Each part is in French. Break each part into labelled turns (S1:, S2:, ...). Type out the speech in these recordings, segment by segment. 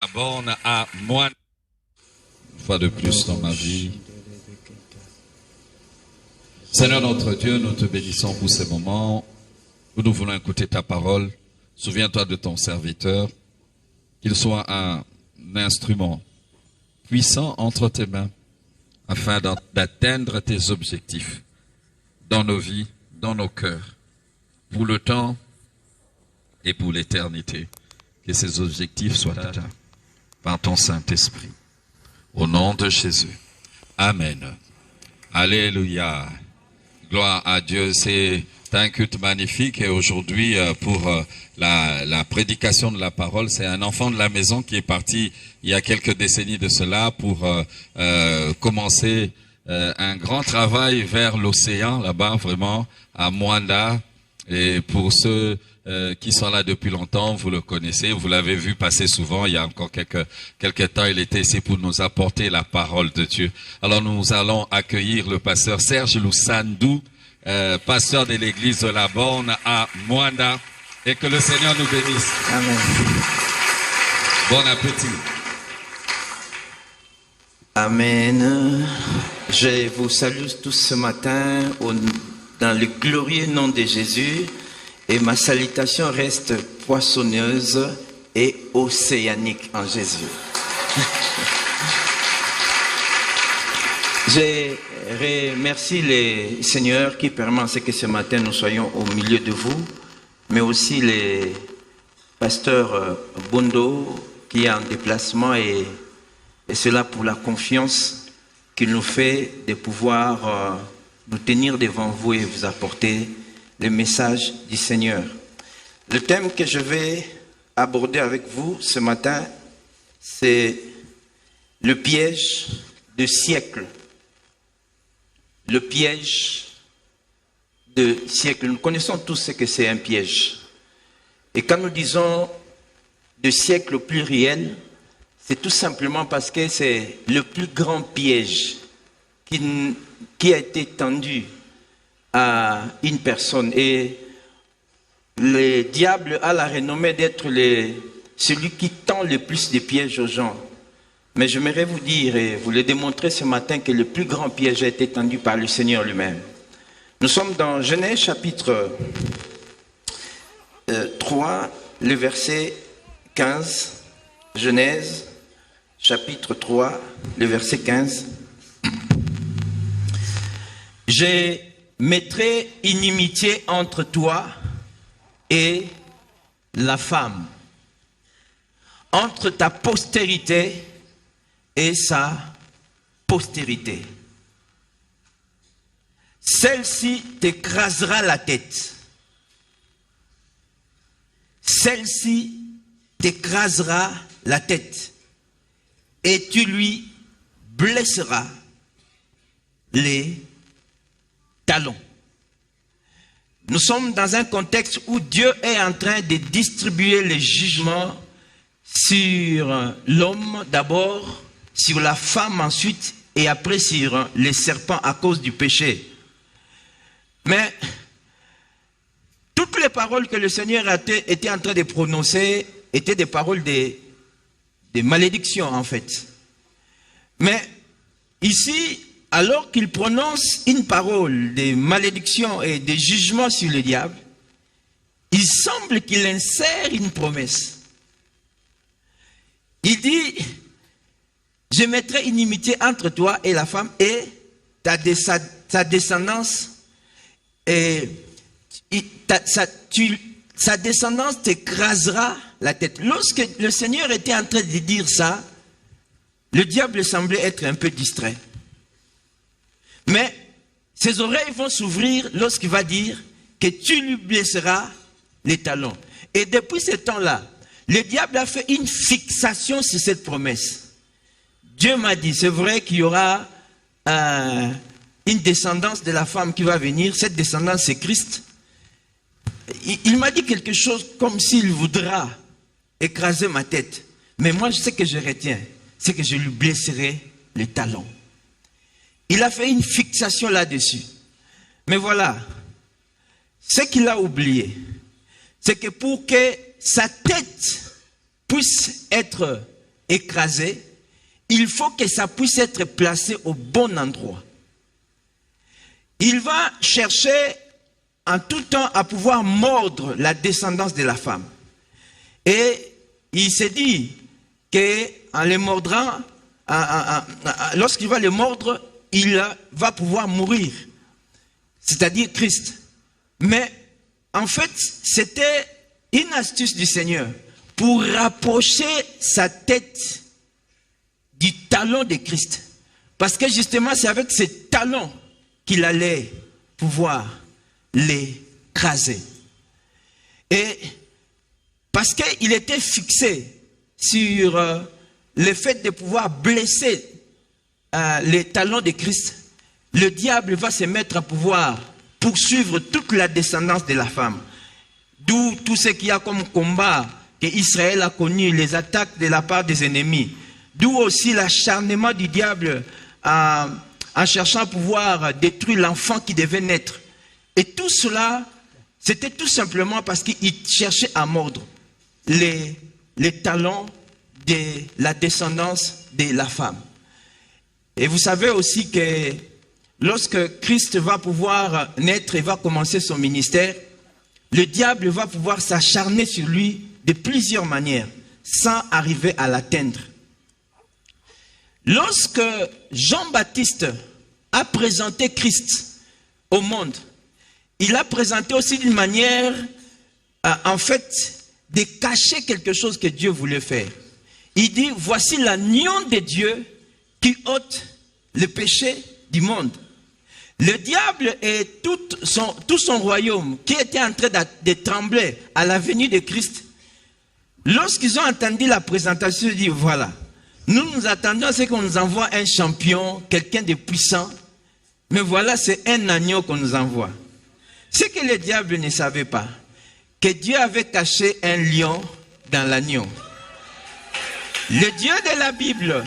S1: La borne à moi. Une fois de plus dans ma vie. Seigneur notre Dieu, nous te bénissons pour ces moments où nous voulons écouter ta parole. Souviens-toi de ton serviteur, qu'il soit un instrument puissant entre tes mains afin d'atteindre tes objectifs dans nos vies, dans nos cœurs, pour le temps et pour l'éternité. Que ces objectifs soient atteints par ton Saint-Esprit. Au nom de Jésus. Amen. Alléluia. Gloire à Dieu. C'est un culte magnifique et aujourd'hui pour la prédication de la parole, c'est un enfant de la maison qui est parti il y a quelques décennies de cela pour commencer un grand travail vers l'océan là-bas, vraiment à Mwanda. Et pour ceux qui sont là depuis longtemps, vous le connaissez, vous l'avez vu passer souvent. Il y a encore quelques temps, il était ici pour nous apporter la parole de Dieu. Alors nous allons accueillir le pasteur Serge Loussandou, pasteur de l'église de la Borne à Mwanda, et que le Seigneur nous bénisse.
S2: Amen.
S1: Bon appétit.
S2: Amen. Je vous salue tous ce matin dans le glorieux nom de Jésus, et ma salutation reste poissonneuse et océanique en Jésus. Je remercie les seigneurs qui permettent que ce matin nous soyons au milieu de vous, mais aussi les pasteurs Bondo qui est en déplacement et cela pour la confiance qu'il nous fait de pouvoir nous tenir devant vous et vous apporter le message du Seigneur. Le thème que je vais aborder avec vous ce matin, c'est le piège de siècle. Le piège de siècle. Nous connaissons tous ce que c'est un piège. Et quand nous disons de siècle au pluriel, c'est tout simplement parce que c'est le plus grand piège qui a été tendu à une personne. Et le diable a la renommée d'être celui qui tend le plus de pièges aux gens. Mais j'aimerais vous dire et vous le démontrer ce matin que le plus grand piège a été tendu par le Seigneur lui-même. Nous sommes dans Genèse chapitre 3, le verset 15. Genèse chapitre 3, le verset 15. Je mettrai inimitié entre toi et la femme, entre ta postérité et sa postérité. Celle-ci t'écrasera la tête. Celle-ci t'écrasera la tête. Et tu lui blesseras les talons. Nous sommes dans un contexte où Dieu est en train de distribuer les jugements sur l'homme d'abord, sur la femme ensuite, et après sur les serpents à cause du péché. Mais toutes les paroles que le Seigneur était en train de prononcer étaient des paroles de malédiction en fait. Mais ici, alors qu'il prononce une parole de malédiction et de jugement sur le diable, il semble qu'il insère une promesse. Il dit, je mettrai une inimitié entre toi et la femme et sa descendance, et sa descendance t'écrasera la tête. Lorsque le Seigneur était en train de dire ça, le diable semblait être un peu distrait. Mais ses oreilles vont s'ouvrir lorsqu'il va dire que tu lui blesseras les talons. Et depuis ce temps-là, le diable a fait une fixation sur cette promesse. Dieu m'a dit, c'est vrai qu'il y aura une descendance de la femme qui va venir. Cette descendance, c'est Christ. Il m'a dit quelque chose comme s'il voudra écraser ma tête. Mais moi, ce que je retiens, c'est que je lui blesserai les talons. Il a fait une fixation là-dessus. Mais voilà, ce qu'il a oublié, c'est que pour que sa tête puisse être écrasé, il faut que ça puisse être placé au bon endroit. Il va chercher en tout temps à pouvoir mordre la descendance de la femme. Et il s'est dit qu'en les mordrant, lorsqu'il va les mordre, il va pouvoir mourir, c'est-à-dire Christ. Mais en fait, c'était une astuce du Seigneur pour rapprocher sa tête du talon de Christ. Parce que justement, c'est avec ses talons qu'il allait pouvoir l'écraser. Et parce qu'il était fixé sur le fait de pouvoir blesser les talons de Christ, le diable va se mettre à pouvoir poursuivre toute la descendance de la femme. D'où tout ce qu'il y a comme combat que Israël a connu, les attaques de la part des ennemis. D'où aussi l'acharnement du diable en cherchant à pouvoir détruire l'enfant qui devait naître. Et tout cela, c'était tout simplement parce qu'il cherchait à mordre les talons de la descendance de la femme. Et vous savez aussi que lorsque Christ va pouvoir naître et va commencer son ministère, le diable va pouvoir s'acharner sur lui de plusieurs manières, sans arriver à l'atteindre. Lorsque Jean-Baptiste a présenté Christ au monde, il a présenté aussi d'une manière, en fait, de cacher quelque chose que Dieu voulait faire. Il dit, voici l'agneau de Dieu qui ôte le péché du monde. Le diable et tout son royaume qui était en train de trembler à la venue de Christ, lorsqu'ils ont entendu la présentation, ils disent, voilà, nous attendons à ce qu'on nous envoie un champion, quelqu'un de puissant, mais voilà, c'est un agneau qu'on nous envoie. Ce que le diable ne savait pas, que Dieu avait caché un lion dans l'agneau. Le Dieu de la Bible,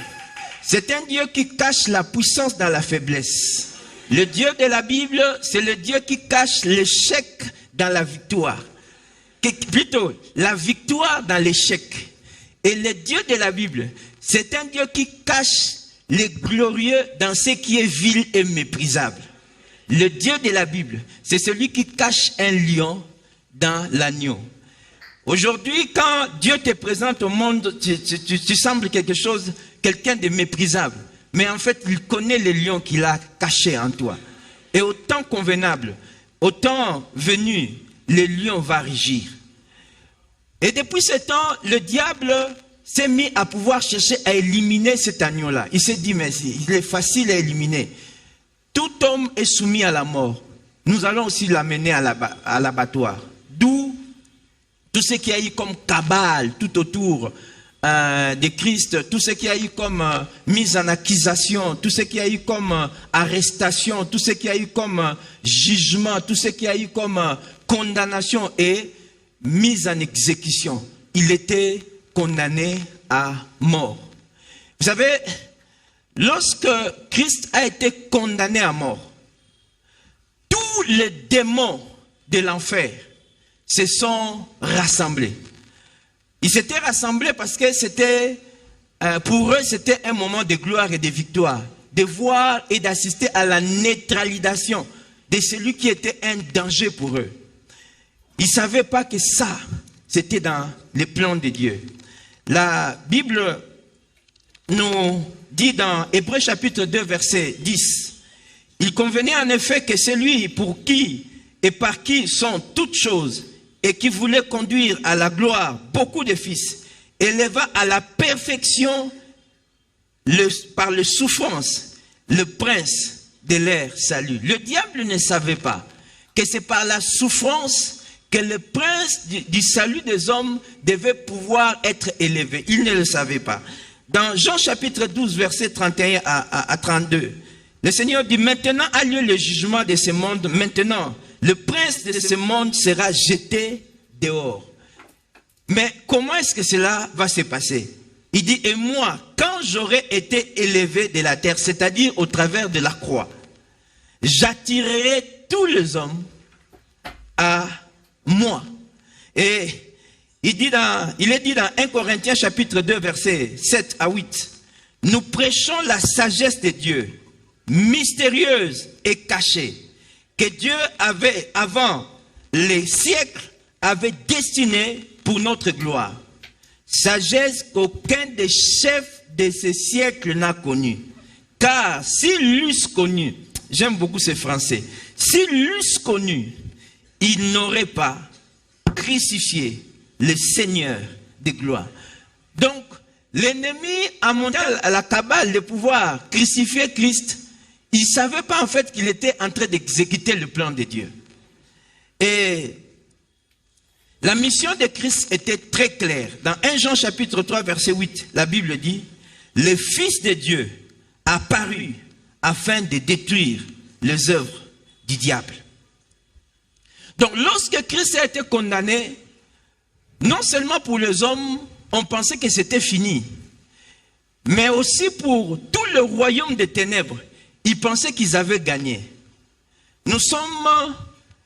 S2: c'est un Dieu qui cache la puissance dans la faiblesse. Le Dieu de la Bible, c'est le Dieu qui cache l'échec dans la victoire. Plutôt, la victoire dans l'échec. Et le Dieu de la Bible, c'est un Dieu qui cache les glorieux dans ce qui est vil et méprisable. Le Dieu de la Bible, c'est celui qui cache un lion dans l'agneau. Aujourd'hui, quand Dieu te présente au monde, tu sembles quelqu'un de méprisable. Mais en fait, il connaît les lions qu'il a cachés en toi. Et au temps convenable, au temps venu, le lion va rugir. Et depuis ce temps, le diable s'est mis à pouvoir chercher à éliminer cet agneau-là. Il s'est dit, mais il est facile à éliminer. Tout homme est soumis à la mort. Nous allons aussi l'amener à l'abattoir. D'où tout ce qu'il y a eu comme cabale tout autour de Christ, tout ce qu'il y a eu comme mise en accusation, tout ce qu'il y a eu comme arrestation, tout ce qu'il y a eu comme jugement, tout ce qu'il y a eu comme condamnation et mise en exécution. Il était condamné à mort. Vous savez, lorsque Christ a été condamné à mort, tous les démons de l'enfer se sont rassemblés. Ils s'étaient rassemblés parce que c'était, pour eux, c'était un moment de gloire et de victoire, de voir et d'assister à la neutralisation de celui qui était un danger pour eux. Ils ne savaient pas que ça, c'était dans les plans de Dieu. La Bible nous dit dans Hébreux chapitre 2, verset 10, « Il convenait en effet que celui pour qui et par qui sont toutes choses, et qui voulait conduire à la gloire beaucoup de fils, éleva à la perfection par les souffrances le prince de leur salut. » Le diable ne savait pas que c'est par la souffrance que le prince du salut des hommes devait pouvoir être élevé. Il ne le savait pas. Dans Jean chapitre 12, verset 31 à 32, le Seigneur dit, « Maintenant a lieu le jugement de ce monde, maintenant le prince de ce monde sera jeté dehors. » Mais comment est-ce que cela va se passer? Il dit, « Et moi, quand j'aurai été élevé de la terre, c'est-à-dire au travers de la croix, j'attirerai tous les hommes à moi. » Et il est dit dans 1 Corinthiens chapitre 2 versets 7 à 8. Nous prêchons la sagesse de Dieu, mystérieuse et cachée, que Dieu avait, avant les siècles, avait destinée pour notre gloire. Sagesse qu'aucun des chefs de ces siècles n'a connue. Car s'ils l'eussent connu, j'aime beaucoup ce français, s'ils l'eussent connu, ils n'auraient pas crucifié le Seigneur de gloire. Donc, l'ennemi a montré à la Kabbale de pouvoir crucifier Christ. Il ne savait pas en fait qu'il était en train d'exécuter le plan de Dieu. Et la mission de Christ était très claire. Dans 1 Jean chapitre 3 verset 8, la Bible dit, le Fils de Dieu a paru afin de détruire les œuvres du diable. Donc lorsque Christ a été condamné, non seulement pour les hommes, on pensait que c'était fini, mais aussi pour tout le royaume des ténèbres, ils pensaient qu'ils avaient gagné. Nous sommes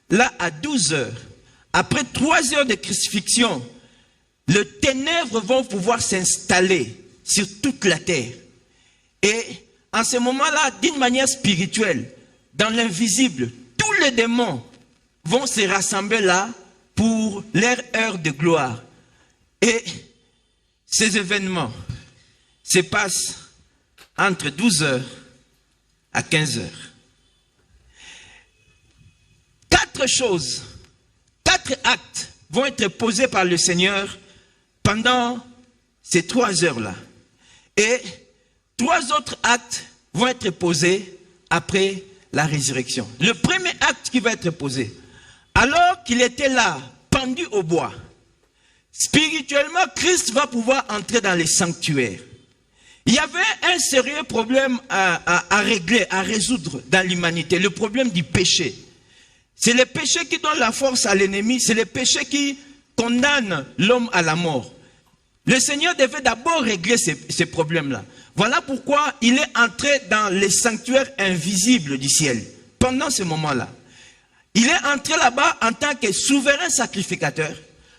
S2: là à 12 heures. Après 3 heures de crucifixion, les ténèbres vont pouvoir s'installer sur toute la terre. Et en ce moment-là, d'une manière spirituelle, dans l'invisible, tous les démons vont se rassembler là pour leur heure de gloire. Et ces événements se passent entre 12 heures à 15 heures. 4 choses, 4 actes vont être posés par le Seigneur pendant ces 3 heures-là. Et 3 autres actes vont être posés après la résurrection. Le premier acte qui va être posé, alors qu'il était là, pendu au bois, spirituellement, Christ va pouvoir entrer dans les sanctuaires. Il y avait un sérieux problème à régler, à résoudre dans l'humanité, le problème du péché. C'est le péché qui donne la force à l'ennemi, c'est le péché qui condamne l'homme à la mort. Le Seigneur devait d'abord régler ces problèmes-là. Voilà pourquoi il est entré dans les sanctuaires invisibles du ciel, pendant ce moment-là. Il est entré là-bas en tant que souverain sacrificateur,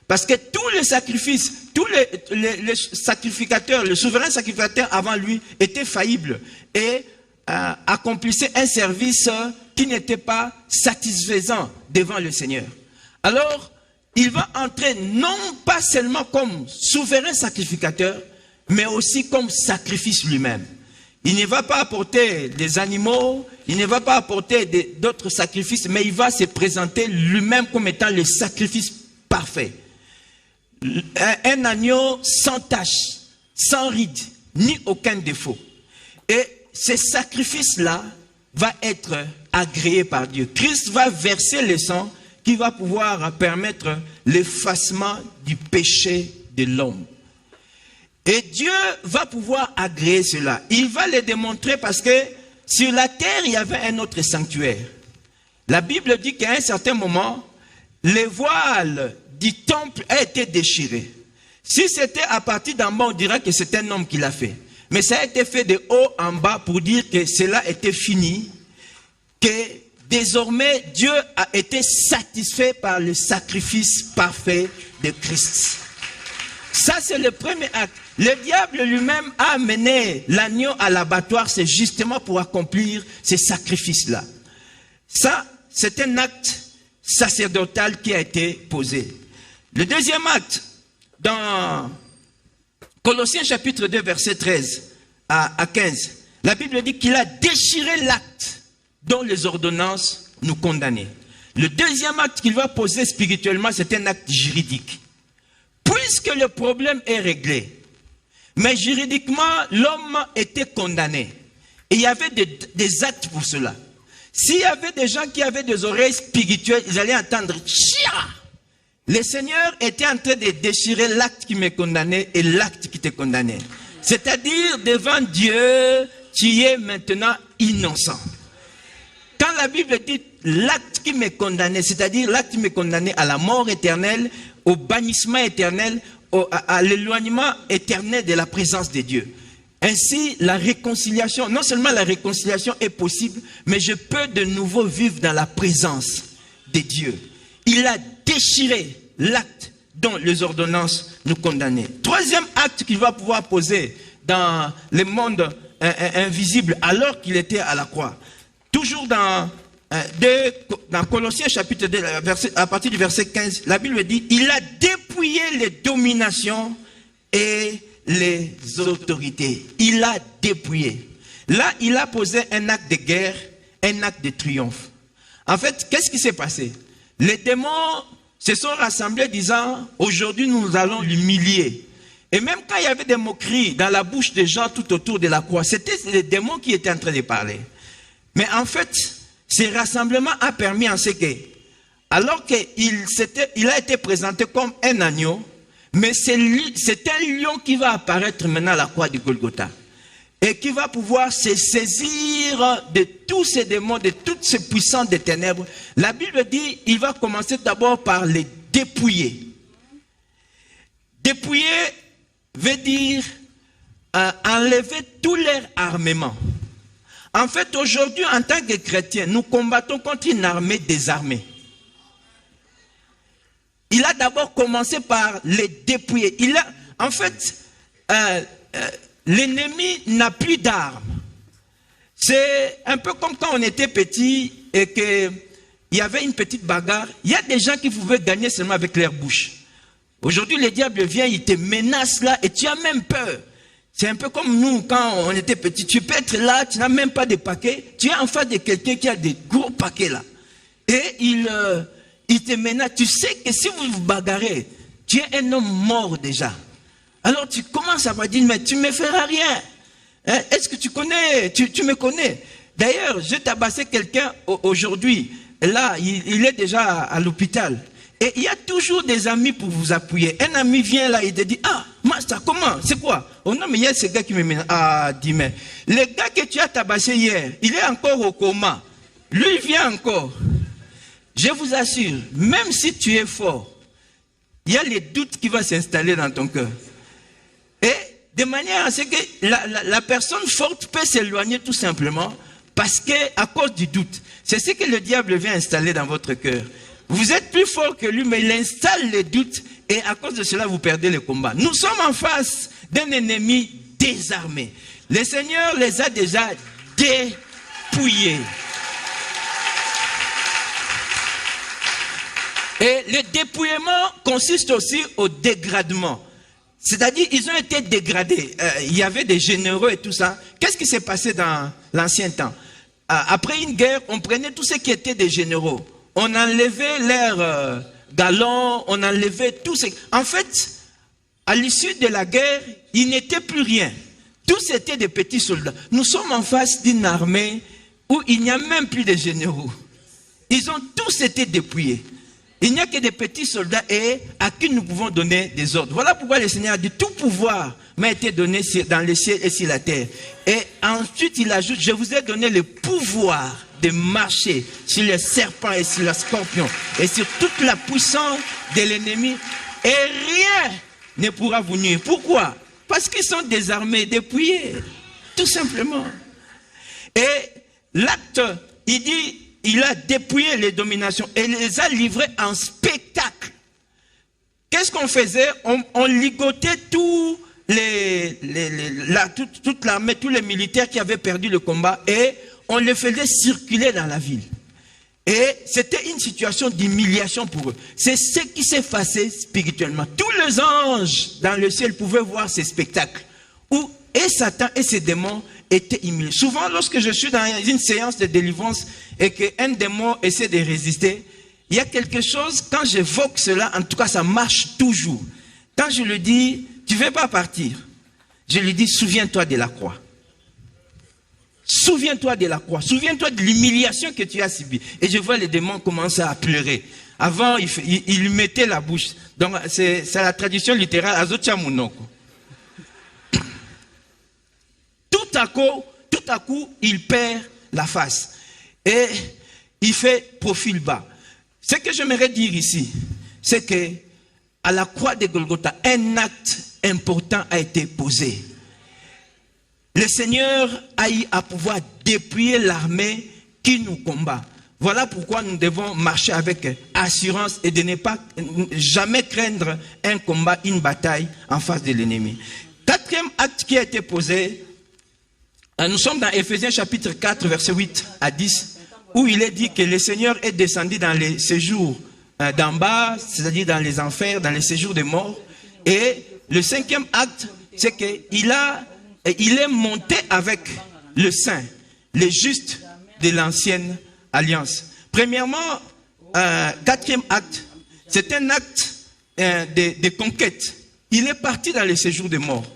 S2: parce que tous les sacrifices, tous les sacrificateurs, le souverain sacrificateur avant lui était faillible et accomplissait un service qui n'était pas satisfaisant devant le Seigneur. Alors, il va entrer non pas seulement comme souverain sacrificateur, mais aussi comme sacrifice lui-même. Il ne va pas apporter des animaux, il ne va pas apporter d'autres sacrifices, mais il va se présenter lui-même comme étant le sacrifice parfait. Un agneau sans tache, sans ride, ni aucun défaut. Et ce sacrifice-là va être agréé par Dieu. Christ va verser le sang qui va pouvoir permettre l'effacement du péché de l'homme. Et Dieu va pouvoir agréer cela. Il va le démontrer parce que sur la terre, il y avait un autre sanctuaire. La Bible dit qu'à un certain moment, les voiles du temple a été déchiré. Si c'était à partir d'en bas, on dirait que c'est un homme qui l'a fait. Mais ça a été fait de haut en bas pour dire que cela était fini, que désormais Dieu a été satisfait par le sacrifice parfait de Christ. Ça, c'est le premier acte. Le diable lui-même a amené l'agneau à l'abattoir, c'est justement pour accomplir ces sacrifices-là. Ça, c'est un acte sacerdotal qui a été posé. Le deuxième acte, dans Colossiens chapitre 2, verset 13 à 15, la Bible dit qu'il a déchiré l'acte dont les ordonnances nous condamnaient. Le deuxième acte qu'il va poser spirituellement, c'est un acte juridique. Puisque le problème est réglé, mais juridiquement, l'homme était condamné. Et il y avait des actes pour cela. S'il y avait des gens qui avaient des oreilles spirituelles, ils allaient entendre « Chia !» Le Seigneur était en train de déchirer l'acte qui me condamnait et l'acte qui te condamnait. C'est-à-dire, devant Dieu, tu es maintenant innocent. Quand la Bible dit l'acte qui me condamnait, c'est-à-dire l'acte qui me condamnait à la mort éternelle, au bannissement éternel, à l'éloignement éternel de la présence de Dieu. Ainsi, la réconciliation, non seulement la réconciliation est possible, mais je peux de nouveau vivre dans la présence de Dieu. Il a déchiré l'acte dont les ordonnances nous condamnaient. Troisième acte qu'il va pouvoir poser dans le monde invisible alors qu'il était à la croix. Toujours dans Colossiens chapitre 2, à partir du verset 15, la Bible dit, il a dépouillé les dominations et les autorités. Il a dépouillé. Là, il a posé un acte de guerre, un acte de triomphe. En fait, qu'est-ce qui s'est passé? Les démons se sont rassemblés disant, aujourd'hui nous allons l'humilier. Et même quand il y avait des moqueries dans la bouche des gens tout autour de la croix, c'était les démons qui étaient en train de parler. Mais en fait, ce rassemblement a permis en ce que, alors qu'il a été présenté comme un agneau, mais c'est un lion qui va apparaître maintenant à la croix du Golgotha. Et qui va pouvoir se saisir de tous ces démons, de toutes ces puissances des ténèbres. La Bible dit, il va commencer d'abord par les dépouiller. Dépouiller veut dire enlever tout leur armement. En fait, aujourd'hui, en tant que chrétiens, nous combattons contre une armée désarmée. Il a d'abord commencé par les dépouiller. En fait, l'ennemi n'a plus d'armes. C'est un peu comme quand on était petit et qu'il y avait une petite bagarre. Il y a des gens qui pouvaient gagner seulement avec leur bouche. Aujourd'hui, le diable vient, il te menace là et tu as même peur. C'est un peu comme nous, quand on était petit. Tu peux être là, tu n'as même pas de paquets. Tu es en face de quelqu'un qui a des gros paquets là. Et il te menace. Tu sais que si vous vous bagarrez, tu es un homme mort déjà. Alors tu commences à me dire, mais tu ne me feras rien. Hein? Est-ce que tu connais, tu me connais? D'ailleurs, j'ai tabassé quelqu'un aujourd'hui. Là, il est déjà à l'hôpital. Et il y a toujours des amis pour vous appuyer. Un ami vient là, il te dit, ah, master, comment? C'est quoi? Oh non, mais il y a ce gars qui me menace. Ah, dis-moi. Le gars que tu as tabassé hier, il est encore au coma. Lui, il vient encore. Je vous assure, même si tu es fort, il y a les doutes qui vont s'installer dans ton cœur. Et de manière à ce que la personne forte peut s'éloigner tout simplement parce qu'à cause du doute. C'est ce que le diable vient installer dans votre cœur. Vous êtes plus fort que lui, mais il installe les doutes et à cause de cela, vous perdez le combat. Nous sommes en face d'un ennemi désarmé. Le Seigneur les a déjà dépouillés. Et le dépouillement consiste aussi au dégradement. C'est-à-dire, ils ont été dégradés. Il y avait des généraux et tout ça. Qu'est-ce qui s'est passé dans l'ancien temps? Après une guerre, on prenait tous ceux qui étaient des généraux. On enlevait leurs galons, on enlevait tout ce... En fait, à l'issue de la guerre, il n'était plus rien. Tous étaient des petits soldats. Nous sommes en face d'une armée où il n'y a même plus de généraux. Ils ont tous été dépouillés. Il n'y a que des petits soldats et à qui nous pouvons donner des ordres. Voilà pourquoi le Seigneur a dit, tout pouvoir m'a été donné dans le ciel et sur la terre. Et ensuite, il ajoute, je vous ai donné le pouvoir de marcher sur les serpents et sur les scorpions et sur toute la puissance de l'ennemi. Et rien ne pourra vous nuire. Pourquoi? Parce qu'ils sont désarmés, dépouillés. Tout simplement. Et l'acte, il dit, il a dépouillé les dominations et les a livrées en spectacle. Qu'est-ce qu'on faisait? On ligotait toute l'armée, tous les militaires qui avaient perdu le combat et on les faisait circuler dans la ville. Et c'était une situation d'humiliation pour eux. C'est ce qui s'est passé spirituellement. Tous les anges dans le ciel pouvaient voir ces spectacles où et Satan et ses démons étaient humiliés. Souvent, lorsque je suis dans une séance de délivrance et qu'un démon essaie de résister, il y a quelque chose, quand j'évoque cela, en tout cas, ça marche toujours. Quand je lui dis, tu ne veux pas partir, je lui dis, souviens-toi de la croix. Souviens-toi de la croix. Souviens-toi de l'humiliation que tu as subie. Et je vois les démons commencer à pleurer. Avant, il lui mettait la bouche. Donc, c'est la tradition littérale. Azotia Munoko. Tout à coup, il perd la face. Et il fait profil bas. Ce que j'aimerais dire ici, c'est que à la croix de Golgotha, un acte important a été posé. Le Seigneur a eu à pouvoir dépouiller l'armée qui nous combat. Voilà pourquoi nous devons marcher avec assurance et de ne pas jamais craindre un combat, une bataille en face de l'ennemi. Quatrième acte qui a été posé, nous sommes dans Éphésiens chapitre 4, verset 8 à 10, où il est dit que le Seigneur est descendu dans les séjours d'en bas, c'est-à-dire dans les enfers, dans les séjours des morts. Et le cinquième acte, c'est qu'il est monté avec le saint, les justes de l'ancienne alliance. Premièrement, quatrième acte, c'est un acte de conquête. Il est parti dans les séjours des morts.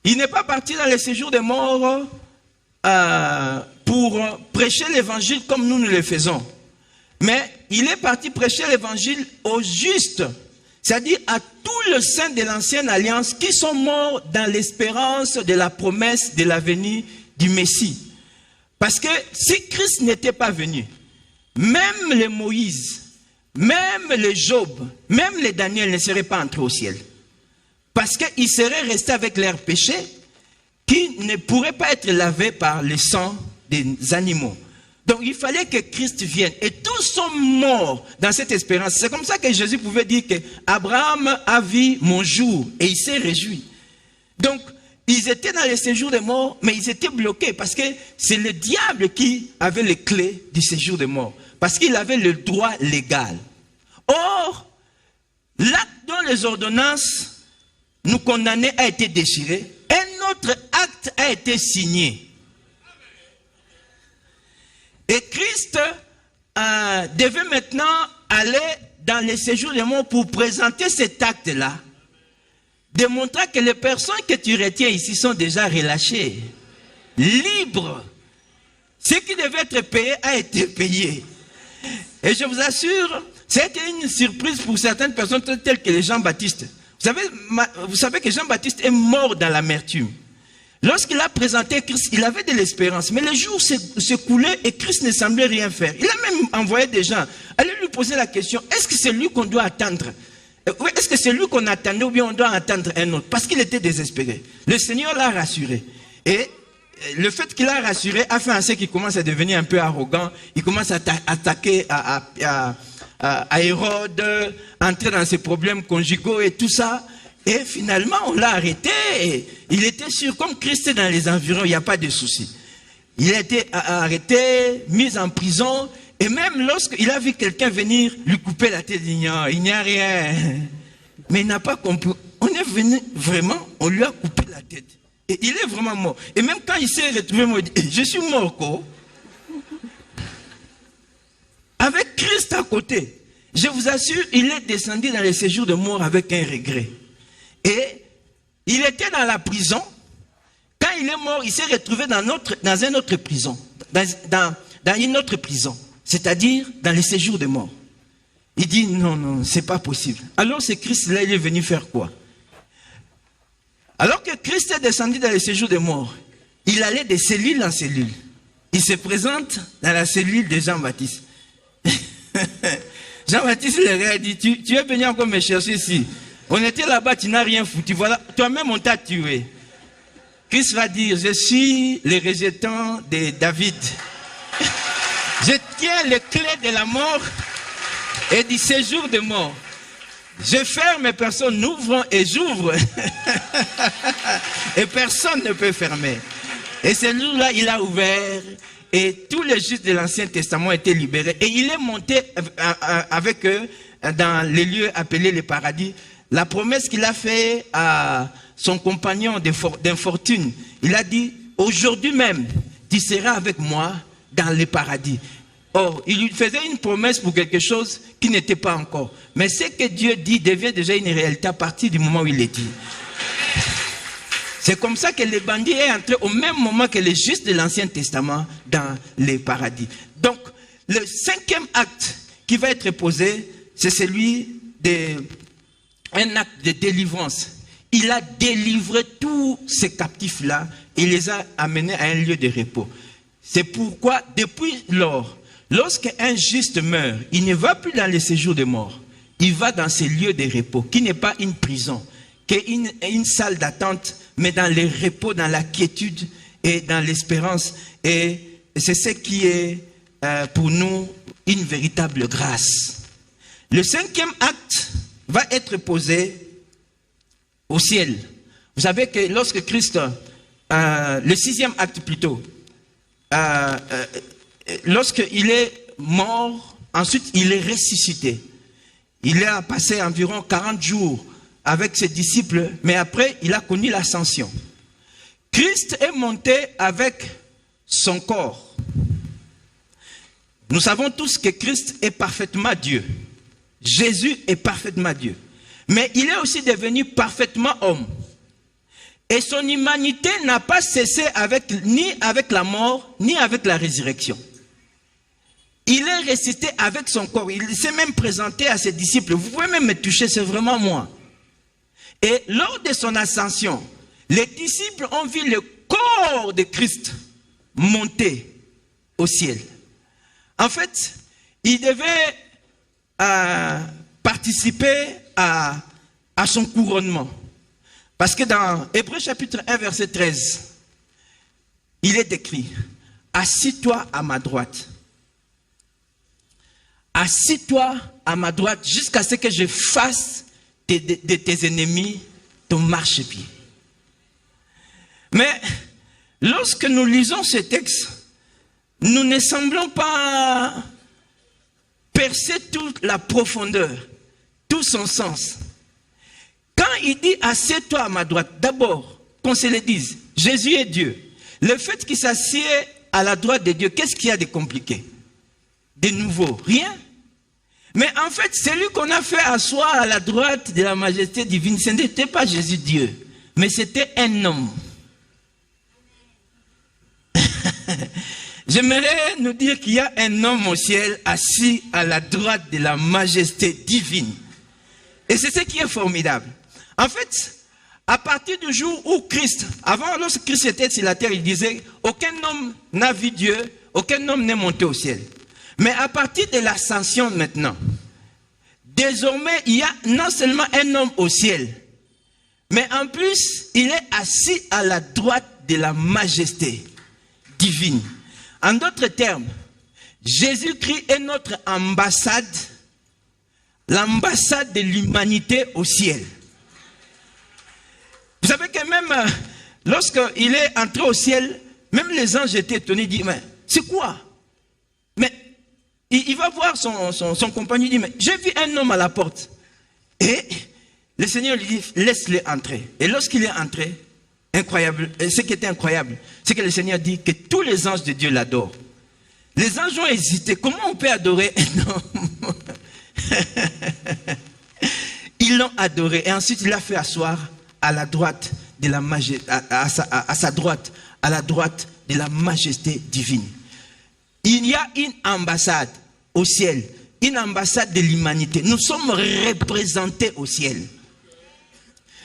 S2: Il n'est pas parti dans les séjours des morts pour prêcher l'évangile comme nous le faisons. Mais il est parti prêcher l'évangile aux justes, c'est-à-dire à tout le sein de l'ancienne alliance qui sont morts dans l'espérance de la promesse de la venue du Messie. Parce que si Christ n'était pas venu, même les Moïse, même les Job, même les Daniel ne seraient pas entrés au ciel. Parce qu'ils seraient restés avec leurs péchés qui ne pourraient pas être lavés par le sang des animaux. Donc il fallait que Christ vienne. Et tous sont morts dans cette espérance. C'est comme ça que Jésus pouvait dire que Abraham a vu mon jour et il s'est réjoui. Donc ils étaient dans les séjours des morts, mais ils étaient bloqués parce que c'est le diable qui avait les clés du séjour des morts. Parce qu'il avait le droit légal. Or, l'acte dont les ordonnances nous condamnaient a été déchiré. Un autre acte a été signé. Et Christ devait maintenant aller dans les séjours des morts pour présenter cet acte-là. Démontrant que les personnes que tu retiens ici sont déjà relâchées, libres. Ce qui devait être payé a été payé. Et je vous assure, c'était une surprise pour certaines personnes telles que les Jean-Baptiste. Vous savez que Jean-Baptiste est mort dans l'amertume. Lorsqu'il a présenté Christ, il avait de l'espérance. Mais les jours s'écoulaient et Christ ne semblait rien faire. Il a même envoyé des gens aller lui poser la question, est-ce que c'est lui qu'on doit attendre? Est-ce que c'est lui qu'on attendait ou bien on doit attendre un autre? Parce qu'il était désespéré. Le Seigneur l'a rassuré. Et le fait qu'il a rassuré a fait en sorte qu'il commence à devenir un peu arrogant. Il commence à attaquer à Hérode, entrer dans ses problèmes conjugaux et tout ça. Et finalement, on l'a arrêté. Et il était sûr, comme Christ est dans les environs, il n'y a pas de souci. Il a été arrêté, mis en prison. Et même lorsqu'il a vu quelqu'un venir lui couper la tête, il n'y a rien. Mais il n'a pas compris. On est venu vraiment, on lui a coupé la tête. Et il est vraiment mort. Et même quand il s'est retrouvé mort, il dit, je suis mort, quoi. Avec Christ à côté. Je vous assure, il est descendu dans les séjours de mort avec un regret. Et il était dans la prison. Quand il est mort, il s'est retrouvé dans une autre prison. Dans une autre prison. C'est-à-dire dans les séjours de mort. Il dit non, c'est pas possible. Alors c'est Christ là, il est venu faire quoi? Alors que Christ est descendu dans les séjours de mort, il allait de cellule en cellule. Il se présente dans la cellule de Jean-Baptiste. Jean-Baptiste leur a dit, tu es venu encore me chercher ici. On était là-bas, tu n'as rien foutu. Voilà, toi-même on t'a tué. Christ va dire, je suis le rejetant de David. Je tiens les clés de la mort et du séjour de mort. Je ferme et personne n'ouvre et j'ouvre. Et personne ne peut fermer. Et celui-là, il a ouvert et tous les justes de l'Ancien Testament étaient libérés. Et il est monté avec eux dans les lieux appelés les paradis. La promesse qu'il a faite à son compagnon d'infortune, il a dit, aujourd'hui même, tu seras avec moi dans les paradis. Or, il lui faisait une promesse pour quelque chose qui n'était pas encore. Mais ce que Dieu dit devient déjà une réalité à partir du moment où il le dit. C'est comme ça que le bandit est entré au même moment que les justes de l'Ancien Testament dans les paradis. Donc, le cinquième acte qui va être posé, c'est celui d'un acte de délivrance. Il a délivré tous ces captifs-là et il les a amenés à un lieu de repos. C'est pourquoi, depuis lors, lorsqu'un juste meurt, il ne va plus dans les séjours de mort. Il va dans ces lieux de repos, qui n'est pas une prison, qui est une salle d'attente, mais dans les repos, dans la quiétude et dans l'espérance. Et c'est ce qui est pour nous une véritable grâce. Le 5e acte va être posé au ciel. Vous savez que lorsque Christ, le 6e acte plutôt, lorsqu'il est mort, ensuite il est ressuscité. Il a passé environ 40 jours avec ses disciples, mais après il a connu l'ascension. Christ est monté avec son corps. Nous savons tous que Christ est parfaitement Dieu. Jésus est parfaitement Dieu. Mais il est aussi devenu parfaitement homme. Et son humanité n'a pas cessé ni avec la mort, ni avec la résurrection. Il est ressuscité avec son corps. Il s'est même présenté à ses disciples. Vous pouvez même me toucher, c'est vraiment moi. Et lors de son ascension, les disciples ont vu le corps de Christ monter au ciel. En fait, ils devaient participer à son couronnement. Parce que dans Hébreux chapitre 1, verset 13, il est écrit, « Assis-toi à ma droite. Assis-toi à ma droite jusqu'à ce que je fasse de tes ennemis ton marchepied. » Mais lorsque nous lisons ce texte, nous ne semblons pas percer toute la profondeur, tout son sens. Quand il dit « assieds-toi à ma droite », d'abord, qu'on se le dise, Jésus est Dieu. Le fait qu'il s'assied à la droite de Dieu, qu'est-ce qu'il y a de compliqué? De nouveau? Rien. Mais en fait, celui qu'on a fait asseoir à la droite de la majesté divine, ce n'était pas Jésus Dieu, mais c'était un homme. J'aimerais nous dire qu'il y a un homme au ciel assis à la droite de la majesté divine. Et c'est ce qui est formidable. En fait, à partir du jour où Christ, avant lorsque Christ était sur la terre, il disait, aucun homme n'a vu Dieu, aucun homme n'est monté au ciel. Mais à partir de l'ascension maintenant, désormais il y a non seulement un homme au ciel, mais en plus il est assis à la droite de la majesté divine. En d'autres termes, Jésus-Christ est notre ambassade, l'ambassade de l'humanité au ciel. Vous savez que même lorsqu'il est entré au ciel, même les anges étaient étonnés, ils disent, mais c'est quoi? Mais il va voir son compagnon, il dit, mais j'ai vu un homme à la porte. Et le Seigneur lui dit, laisse-le entrer. Et lorsqu'il est entré, incroyable, ce qui était incroyable, c'est que le Seigneur dit que tous les anges de Dieu l'adorent. Les anges ont hésité. Comment on peut adorer un homme? Ils l'ont adoré. Et ensuite, il l'a fait asseoir à la droite de la majesté, à sa droite, à la droite de la majesté divine. Il y a une ambassade au ciel, une ambassade de l'humanité. Nous sommes représentés au ciel.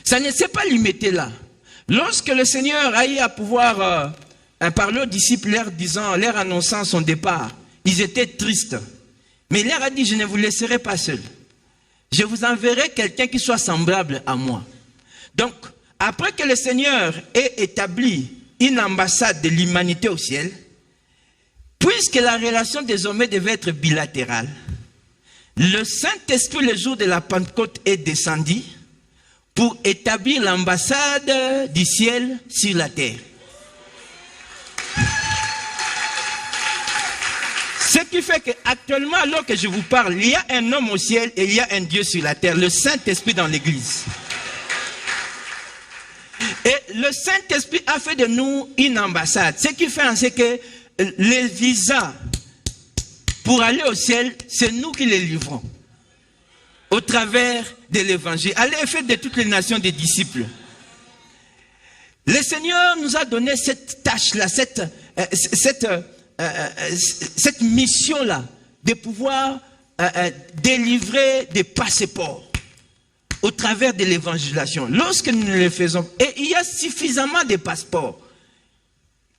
S2: Ça ne s'est pas limité là. Lorsque le Seigneur a eu à pouvoir parler aux disciples, leur annonçant son départ, ils étaient tristes. Mais il leur a dit, je ne vous laisserai pas seul. Je vous enverrai quelqu'un qui soit semblable à moi. Donc, après que le Seigneur ait établi une ambassade de l'humanité au ciel, puisque la relation désormais devait être bilatérale, le Saint-Esprit, le jour de la Pentecôte, est descendu pour établir l'ambassade du ciel sur la terre. Ce qui fait qu'actuellement, alors que je vous parle, il y a un homme au ciel et il y a un Dieu sur la terre, le Saint-Esprit dans l'église. Et le Saint-Esprit a fait de nous une ambassade. Ce qui fait, c'est que les visas pour aller au ciel, c'est nous qui les livrons. Au travers de l'évangile. Allez faire de toutes les nations des disciples. Le Seigneur nous a donné cette tâche-là, cette mission-là, de pouvoir délivrer des passeports au travers de l'évangélisation. Lorsque nous ne le faisons, et il y a suffisamment de passeports,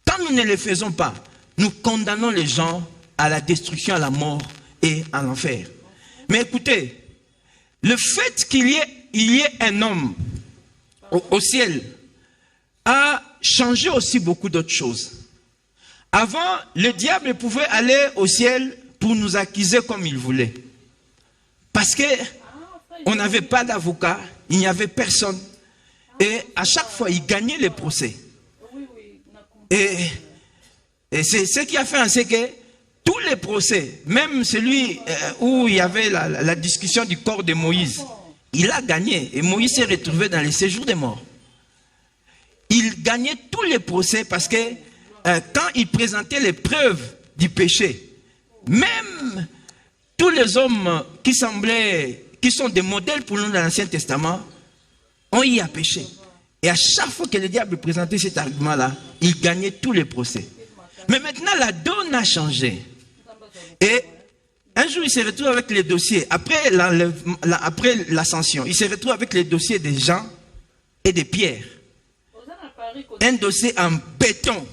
S2: quand nous ne le faisons pas, nous condamnons les gens à la destruction, à la mort et à l'enfer. Mais écoutez, le fait qu'il y ait un homme au ciel a changé aussi beaucoup d'autres choses. Avant, le diable pouvait aller au ciel pour nous accuser comme il voulait. Parce que on n'avait pas d'avocat, il n'y avait personne. Et à chaque fois, il gagnait les procès. Et c'est ce qui a fait, c'est que tous les procès, même celui où il y avait la discussion du corps de Moïse, il a gagné. Et Moïse s'est retrouvé dans les séjours des morts. Il gagnait tous les procès parce que quand il présentait les preuves du péché, même tous les hommes qui sont des modèles pour nous dans l'Ancien Testament, ont y a péché. Et à chaque fois que le diable présentait cet argument-là, il gagnait tous les procès. Mais maintenant, la donne a changé. Et un jour, il se retrouve avec les dossiers. Après l'ascension, il se retrouve avec les dossiers des Jean et de Pierre. Un dossier en béton.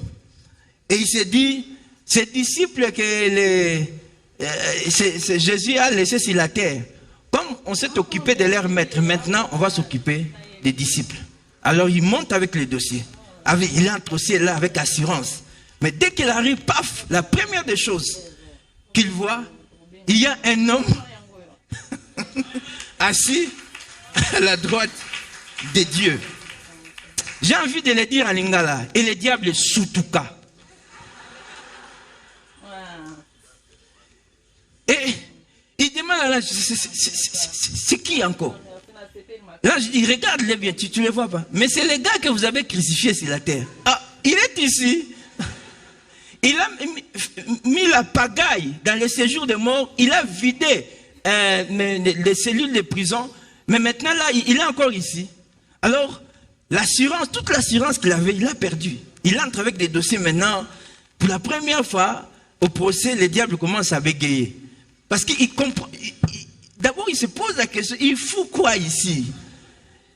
S2: Et il s'est dit, ces disciples que Jésus a laissés sur la terre, comme on s'est occupé de leur maître, maintenant on va s'occuper des disciples. Alors il monte avec les dossiers. Il entre aussi là avec assurance. Mais dès qu'il arrive, paf, la première des choses qu'il voit, il y a un homme assis à la droite de Dieu. J'ai envie de le dire en lingala. Et le diable est Soutouka. Et il demande à là, c'est qui encore? Là, je dis, regarde-les bien, tu ne les vois pas. Mais c'est le gars que vous avez crucifié sur la terre. Ah, il est ici. Il a mis la pagaille dans le séjour des morts. Il a vidé les cellules de prison. Mais maintenant, là, il est encore ici. Alors, l'assurance, toute l'assurance qu'il avait, il a perdu. Il entre avec des dossiers maintenant. Pour la première fois, au procès, le diable commence à bégayer. Parce qu'il comprend. D'abord, il se pose la question, il fout quoi ici?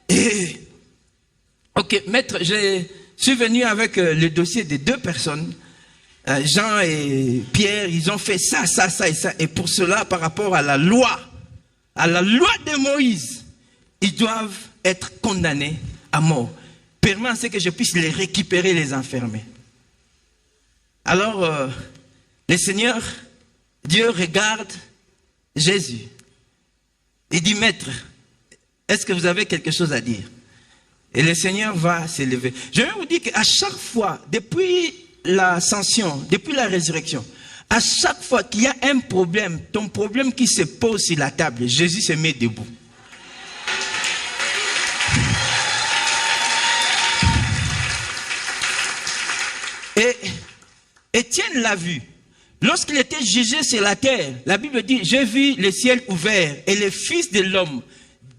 S2: Et, ok, maître, je suis venu avec le dossier de deux personnes. Jean et Pierre, ils ont fait ça, ça, ça et ça. Et pour cela, par rapport à la loi de Moïse, ils doivent être condamnés à mort. Permets à ce que je puisse les récupérer, les enfermer. Alors, le Seigneur, Dieu regarde Jésus. Il dit, maître, est-ce que vous avez quelque chose à dire? Et le Seigneur va s'élever. Je vais vous dire qu'à chaque fois, depuis l'ascension, depuis la résurrection, à chaque fois qu'il y a un problème, ton problème qui se pose sur la table, Jésus se met debout. Et Étienne l'a vu. Lorsqu'il était jugé sur la terre, la Bible dit, j'ai vu le ciel ouvert et le Fils de l'homme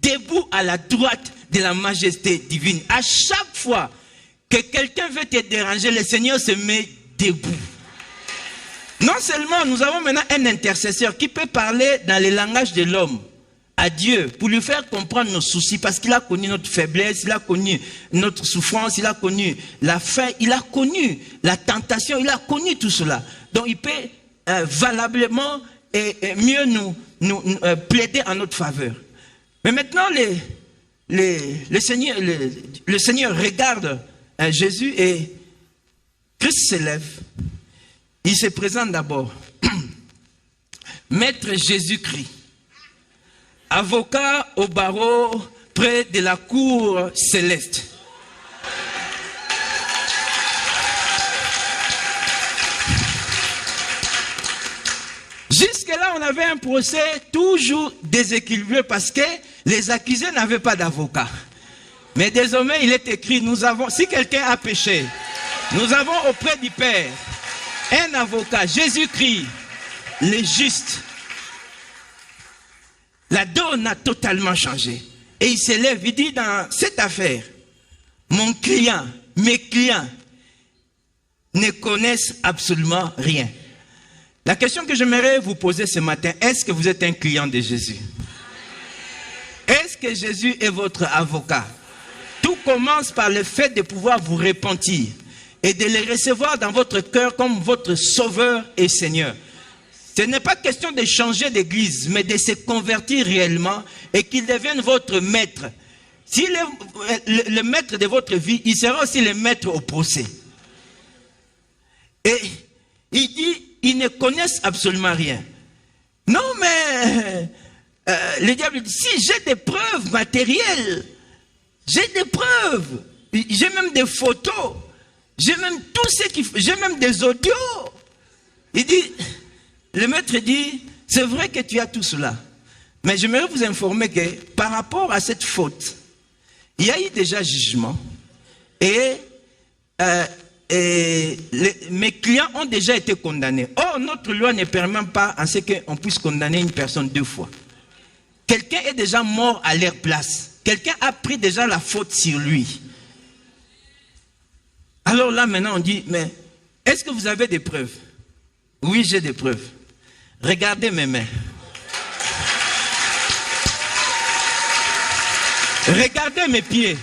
S2: debout à la droite de la majesté divine. À chaque fois que quelqu'un veut te déranger, le Seigneur se met debout. Non seulement nous avons maintenant un intercesseur qui peut parler dans le langage de l'homme à Dieu pour lui faire comprendre nos soucis, parce qu'il a connu notre faiblesse, il a connu notre souffrance, il a connu la faim, il a connu la tentation, il a connu tout cela. Donc il peut valablement et mieux nous plaider en notre faveur. Mais maintenant le Seigneur regarde Jésus et Christ s'élève. Il se présente d'abord. Maître Jésus-Christ, avocat au barreau près de la cour céleste. Jusque-là, on avait un procès toujours déséquilibré parce que les accusés n'avaient pas d'avocat. Mais désormais, il est écrit, nous avons, si quelqu'un a péché, nous avons auprès du Père un avocat, Jésus-Christ, le juste. La donne a totalement changé. Et il s'élève, il dit dans cette affaire, mon client, mes clients ne connaissent absolument rien. La question que j'aimerais vous poser ce matin, est-ce que vous êtes un client de Jésus? Est-ce que Jésus est votre avocat? Tout commence par le fait de pouvoir vous repentir et de le recevoir dans votre cœur comme votre sauveur et Seigneur. Ce n'est pas question de changer d'église, mais de se convertir réellement et qu'il devienne votre maître. S'il est le maître de votre vie, il sera aussi le maître au procès. Et il dit, ils ne connaissent absolument rien. Non, mais le diable dit, si j'ai des preuves matérielles, j'ai des preuves, j'ai même des photos, j'ai même tout ce qu'il faut, j'ai même des audios. Il dit, le maître dit, c'est vrai que tu as tout cela, mais j'aimerais vous informer que par rapport à cette faute, il y a eu déjà jugement et mes clients ont déjà été condamnés. Or, notre loi ne permet pas en ce qu'on puisse condamner une personne 2 fois. Quelqu'un est déjà mort à leur place. Quelqu'un a pris déjà la faute sur lui. Alors là, maintenant, on dit, mais est-ce que vous avez des preuves? Oui, j'ai des preuves. Regardez mes mains. Regardez mes pieds.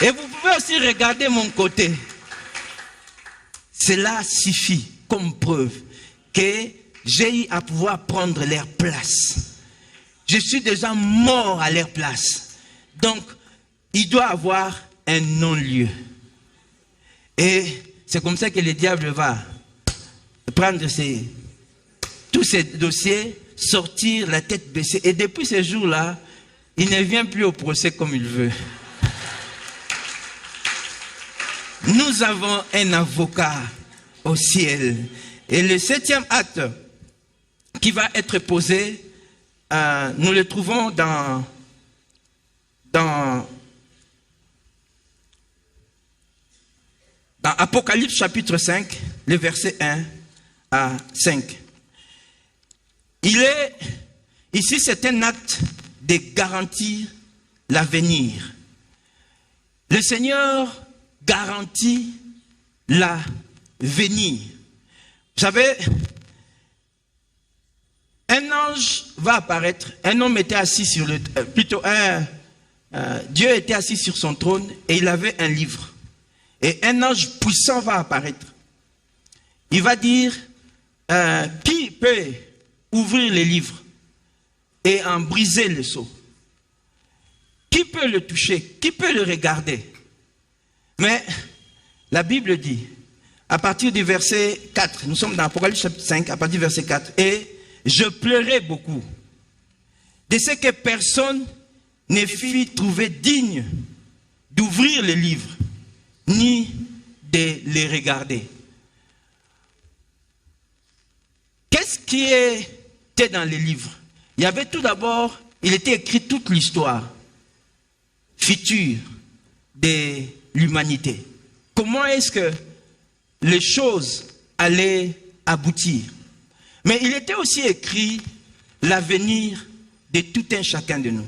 S2: Et vous pouvez aussi regarder mon côté. Cela suffit comme preuve que j'ai eu à pouvoir prendre leur place. Je suis déjà mort à leur place. Donc, il doit avoir un non-lieu. Et c'est comme ça que le diable va prendre tous ces dossiers, sortir la tête baissée. Et depuis ce jour-là, il ne vient plus au procès comme il veut. Nous avons un avocat au ciel. Et le 7e acte qui va être posé, nous le trouvons dans Apocalypse chapitre 5, le verset 1 à 5. Ici c'est un acte de garantir l'avenir. Le Seigneur garantit l'avenir. Vous savez, un ange va apparaître. Un homme était assis sur le... Dieu était assis sur son trône et il avait un livre. Et un ange puissant va apparaître. Il va dire, qui peut ouvrir les livres et en briser le sceau? Qui peut le toucher? Qui peut le regarder? Mais la Bible dit, à partir du verset 4, nous sommes dans Apocalypse chapitre 5, à partir du verset 4, et je pleurais beaucoup de ce que personne ne fut trouvé digne d'ouvrir les livres, ni de les regarder. Qu'est-ce qui était dans les livres? Il y avait tout d'abord, il était écrit toute l'histoire future de l'humanité. Comment est-ce que les choses allaient aboutir? Mais il était aussi écrit l'avenir de tout un chacun de nous.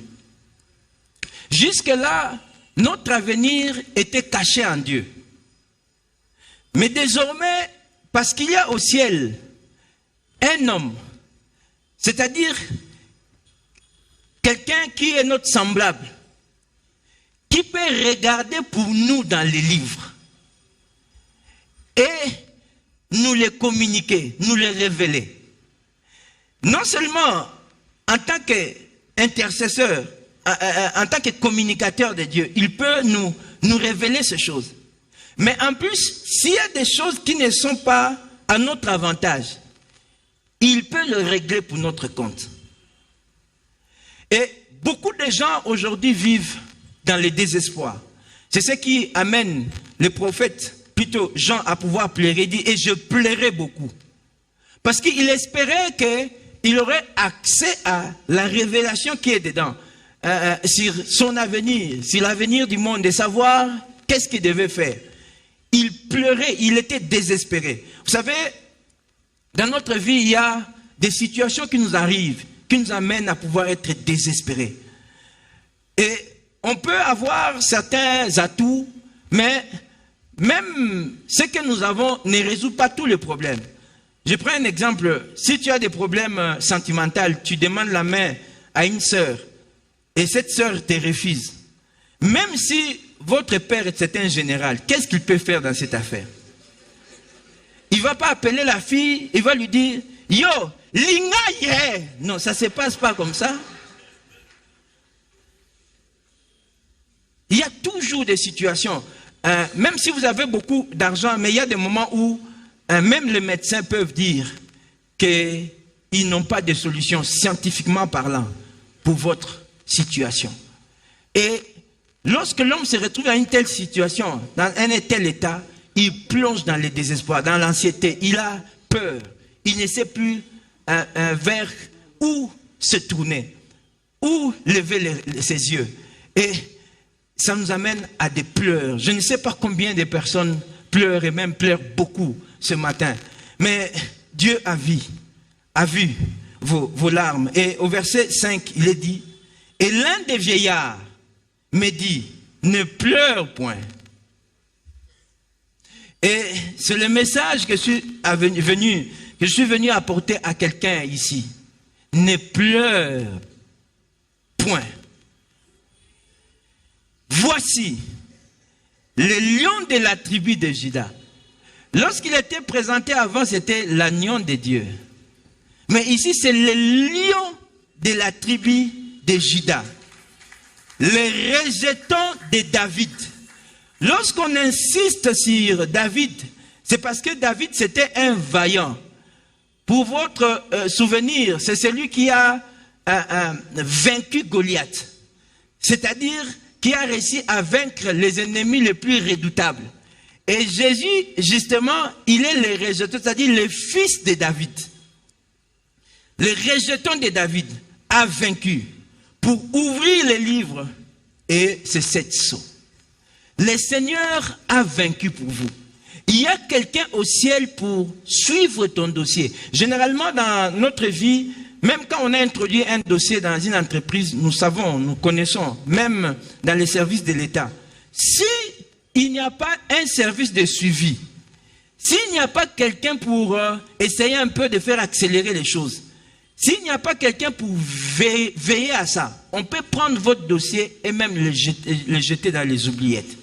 S2: Jusque-là, notre avenir était caché en Dieu. Mais désormais, parce qu'il y a au ciel un homme, c'est-à-dire quelqu'un qui est notre semblable, qui peut regarder pour nous dans les livres et nous les communiquer, nous les révéler. Non seulement en tant qu'intercesseur, en tant que communicateur de Dieu, il peut nous révéler ces choses. Mais en plus, s'il y a des choses qui ne sont pas à notre avantage, il peut le régler pour notre compte. Et beaucoup de gens aujourd'hui vivent dans le désespoir. C'est ce qui amène le prophète, plutôt Jean, à pouvoir pleurer. Il dit, et je pleurais beaucoup. Parce qu'il espérait qu'il aurait accès à la révélation qui est dedans. Sur son avenir, sur l'avenir du monde, de savoir qu'est-ce qu'il devait faire. Il pleurait, il était désespéré. Vous savez, dans notre vie, il y a des situations qui nous arrivent, qui nous amènent à pouvoir être désespérés. Et on peut avoir certains atouts, mais même ce que nous avons ne résout pas tous les problèmes. Je prends un exemple. Si tu as des problèmes sentimentaux, tu demandes la main à une sœur, et cette sœur te refuse. Même si votre père est un général, qu'est-ce qu'il peut faire dans cette affaire? Il ne va pas appeler la fille, il va lui dire, yo, lingaye. Non, ça ne se passe pas comme ça. Il y a toujours des situations, même si vous avez beaucoup d'argent, mais il y a des moments où même les médecins peuvent dire qu'ils n'ont pas de solution scientifiquement parlant pour votre situation. Et lorsque l'homme se retrouve dans une telle situation, dans un tel état, il plonge dans le désespoir, dans l'anxiété, il a peur, il ne sait plus vers où se tourner, où lever ses yeux. Et ça nous amène à des pleurs. Je ne sais pas combien de personnes pleurent et même pleurent beaucoup ce matin. Mais Dieu a vu vos larmes. Et au verset 5, il est dit, « Et l'un des vieillards me dit, ne pleure point. » Et c'est le message que je suis venu apporter à quelqu'un ici. Ne pleure point. Voici le lion de la tribu de Juda. Lorsqu'il était présenté avant, c'était l'agneau de Dieu. Mais ici, c'est le lion de la tribu de Juda. Le rejeton de David. Lorsqu'on insiste sur David, c'est parce que David, c'était un vaillant. Pour votre souvenir, c'est celui qui a vaincu Goliath. C'est-à-dire qui a réussi à vaincre les ennemis les plus redoutables. Et Jésus, justement, il est le rejeton, c'est-à-dire le fils de David. Le rejeton de David a vaincu pour ouvrir les livres, et c'est 7 sceaux. Le Seigneur a vaincu pour vous. Il y a quelqu'un au ciel pour suivre ton dossier. Généralement, dans notre vie, même quand on a introduit un dossier dans une entreprise, nous savons, nous connaissons, même dans les services de l'État. S'il n'y a pas un service de suivi, s'il n'y a pas quelqu'un pour essayer un peu de faire accélérer les choses, s'il n'y a pas quelqu'un pour veiller à ça, on peut prendre votre dossier et même le jeter dans les oubliettes.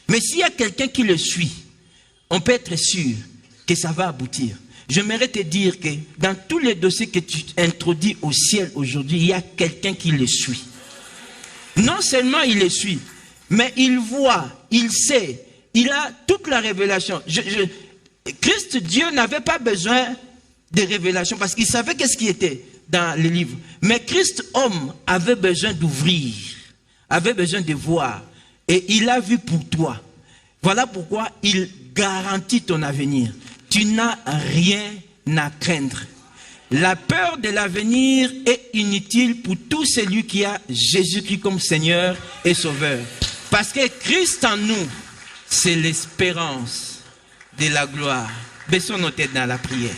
S2: Mais s'il y a quelqu'un qui le suit, on peut être sûr que ça va aboutir. J'aimerais te dire que dans tous les dossiers que tu introduis au ciel aujourd'hui, il y a quelqu'un qui le suit. Non seulement il le suit, mais il voit, il sait, il a toute la révélation. Christ, Dieu, n'avait pas besoin de révélation parce qu'il savait qu'est-ce qui était dans les livres. Mais Christ, homme, avait besoin d'ouvrir, avait besoin de voir. Et il a vu pour toi. Voilà pourquoi il garantit ton avenir. Tu n'as rien à craindre. La peur de l'avenir est inutile pour tout celui qui a Jésus-Christ comme Seigneur et Sauveur. Parce que Christ en nous, c'est l'espérance de la gloire. Baissons nos têtes dans la prière.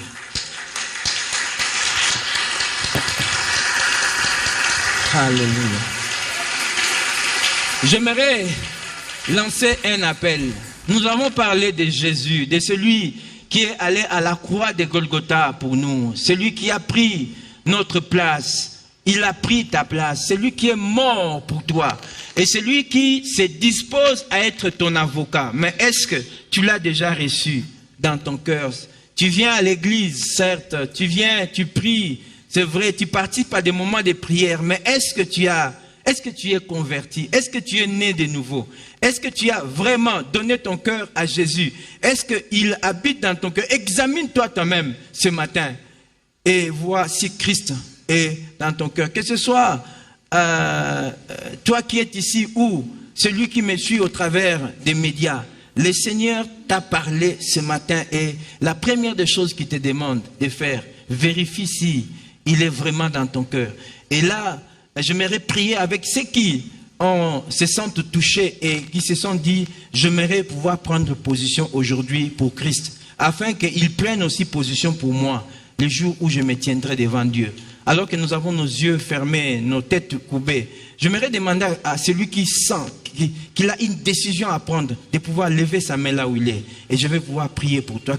S2: Alléluia. J'aimerais lancer un appel. Nous avons parlé de Jésus, de celui qui est allé à la croix de Golgotha pour nous, celui qui a pris notre place, il a pris ta place, celui qui est mort pour toi, et celui qui se dispose à être ton avocat. Mais est-ce que tu l'as déjà reçu dans ton cœur? Tu viens à l'église, certes, tu viens, tu pries, c'est vrai, tu participes à des moments de prière, mais est-ce que tu es converti? Est-ce que tu es né de nouveau? Est-ce que tu as vraiment donné ton cœur à Jésus? Est-ce qu'il habite dans ton cœur? Examine-toi toi-même ce matin et vois si Christ est dans ton cœur. Que ce soit toi qui es ici ou celui qui me suit au travers des médias, le Seigneur t'a parlé ce matin et la première des choses qu'il te demande de faire, vérifie si il est vraiment dans ton cœur. Et là, j'aimerais prier avec ceux qui se sentent touchés et qui se sont dit, j'aimerais pouvoir prendre position aujourd'hui pour Christ, afin qu'il prenne aussi position pour moi, le jour où je me tiendrai devant Dieu. Alors que nous avons nos yeux fermés, nos têtes courbées, j'aimerais demander à celui qui sent qu'il a une décision à prendre, de pouvoir lever sa main là où il est. Et je vais pouvoir prier pour toi.